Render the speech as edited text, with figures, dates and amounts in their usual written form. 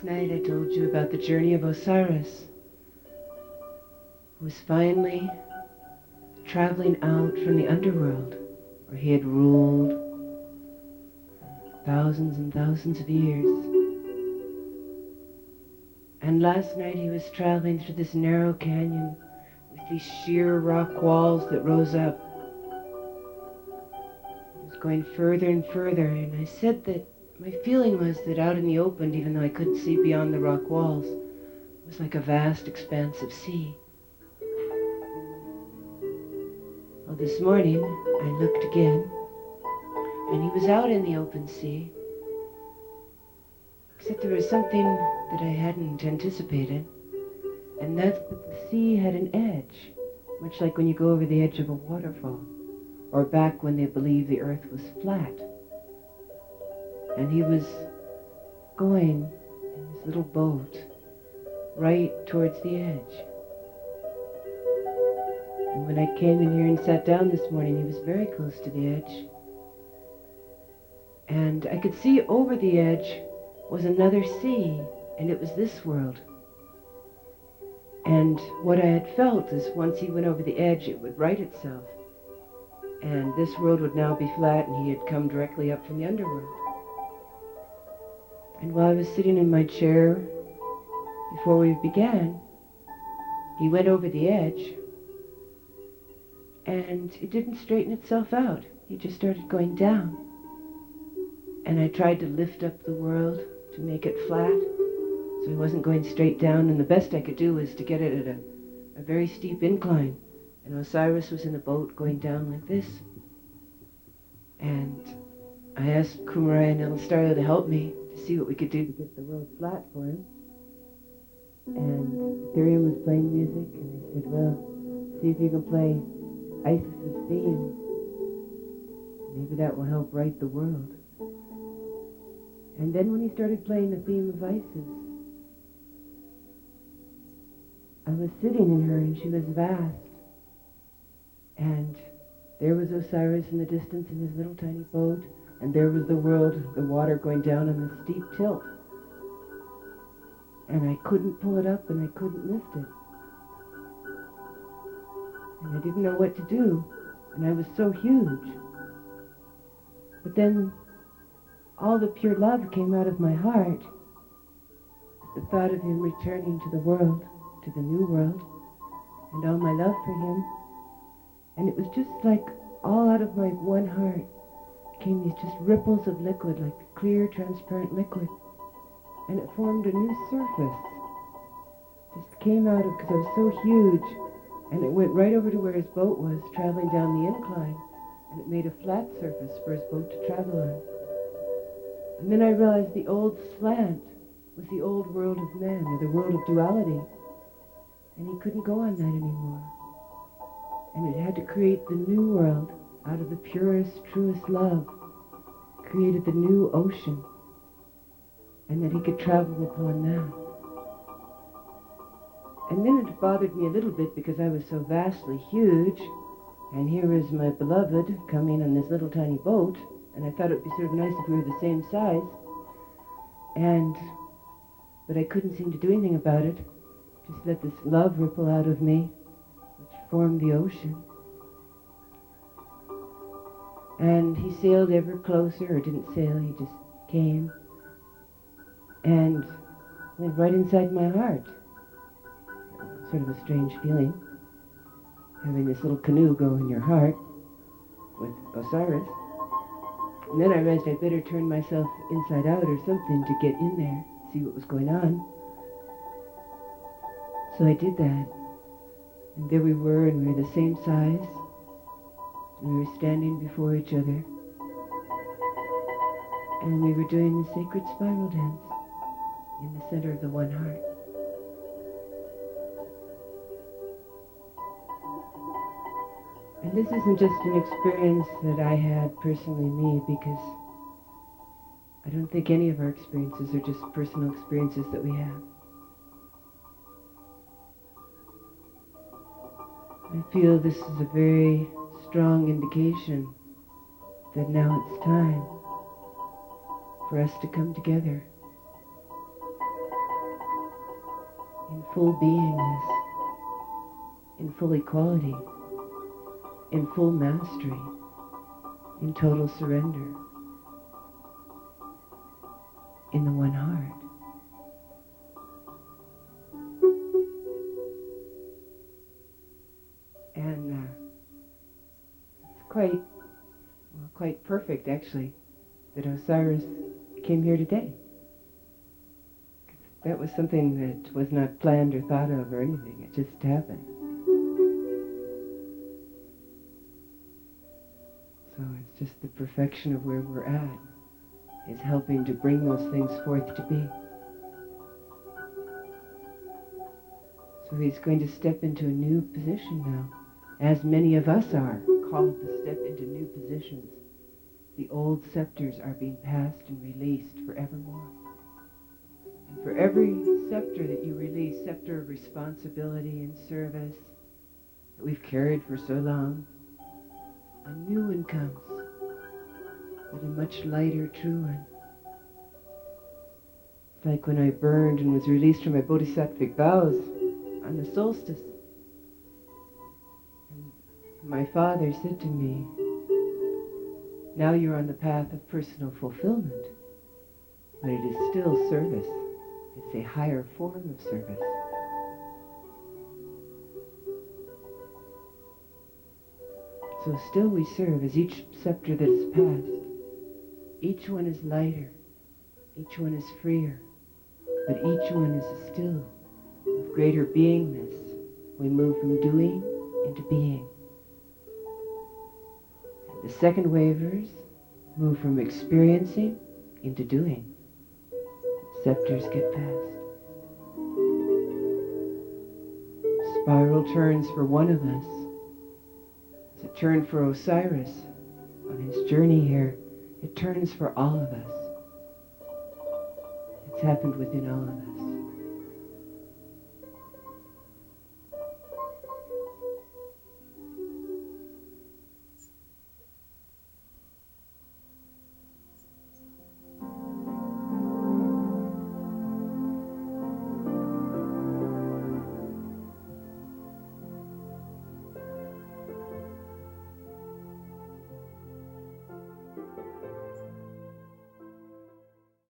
night I told you about the journey of Osiris, who was finally traveling out from the underworld, where he had ruled thousands and thousands of years. And last night he was traveling through this narrow canyon with these sheer rock walls that rose up. He was going further and further, and I said that my feeling was that out in the open, even though I couldn't see beyond the rock walls, it was like a vast expanse of sea. Well, this morning I looked again, and he was out in the open sea, except there was something that I hadn't anticipated, and that's that the sea had an edge, much like when you go over the edge of a waterfall, or back when they believed the earth was flat. And he was going in his little boat right towards the edge. And when I came in here and sat down this morning, he was very close to the edge. And I could see over the edge was another sea, and it was this world. And what I had felt is once he went over the edge, it would right itself. And this world would now be flat, and he had come directly up from the underworld. And while I was sitting in my chair, before we began, he went over the edge, and it didn't straighten itself out. He just started going down. And I tried to lift up the world to make it flat, so he wasn't going straight down, and the best I could do was to get it at a very steep incline. And Osiris was in a boat going down like this. And I asked Kumaraya and Elastario to help me to see what we could do to get the world flat for him. And Ethereum was playing music, and I said, well, see if you can play Isis's theme. Maybe that will help right the world. And then when he started playing the theme of Isis, I was sitting in her, and she was vast. And there was Osiris in the distance in his little tiny boat, and there was the world, the water going down on this steep tilt. And I couldn't pull it up, and I couldn't lift it. And I didn't know what to do, and I was so huge. But then all the pure love came out of my heart. The thought of him returning to the world, to the new world, and all my love for him. And it was just like all out of my one heart came these just ripples of liquid, like clear, transparent liquid. And it formed a new surface. Just came out of, because I was so huge, and it went right over to where his boat was, traveling down the incline, and it made a flat surface for his boat to travel on. And then I realized the old slant was the old world of man, or the world of duality, and he couldn't go on that anymore. And it had to create the new world out of the purest, truest love, created the new ocean, and that he could travel upon that. And then it bothered me a little bit because I was so vastly huge, and here was my beloved coming on this little tiny boat, and I thought it would be sort of nice if we were the same size, but I couldn't seem to do anything about it, just let this love ripple out of me, which formed the ocean. And he sailed ever closer, or didn't sail, he just came, and went right inside my heart. Sort of a strange feeling, having this little canoe go in your heart with Osiris. And then I realized I better turn myself inside out or something to get in there, see what was going on. So I did that. And there we were, and we were the same size. We were standing before each other. And we were doing the sacred spiral dance in the center of the one heart. And this isn't just an experience that I had personally, me, because I don't think any of our experiences are just personal experiences that we have. I feel this is a very strong indication that now it's time for us to come together full beingness, in full equality, in full mastery, in total surrender, in the one heart. And it's quite perfect, actually, that Osiris came here today. That was something that was not planned or thought of or anything. It just happened. So it's just the perfection of where we're at is helping to bring those things forth to be. So he's going to step into a new position now, as many of us are called to step into new positions. The old scepters are being passed and released forevermore. And for every scepter that you release, scepter of responsibility and service that we've carried for so long, a new one comes, but a much lighter, true one. It's like when I burned and was released from my bodhisattvic vows on the solstice. And my father said to me, now you're on the path of personal fulfillment, but it is still service. It's a higher form of service. So still we serve as each scepter that is passed. Each one is lighter, each one is freer, but each one is still of greater beingness. We move from doing into being. And the second wavers move from experiencing into doing. Scepters get passed. Spiral turns for one of us. It's a turn for Osiris on his journey here. It turns for all of us. It's happened within all of us.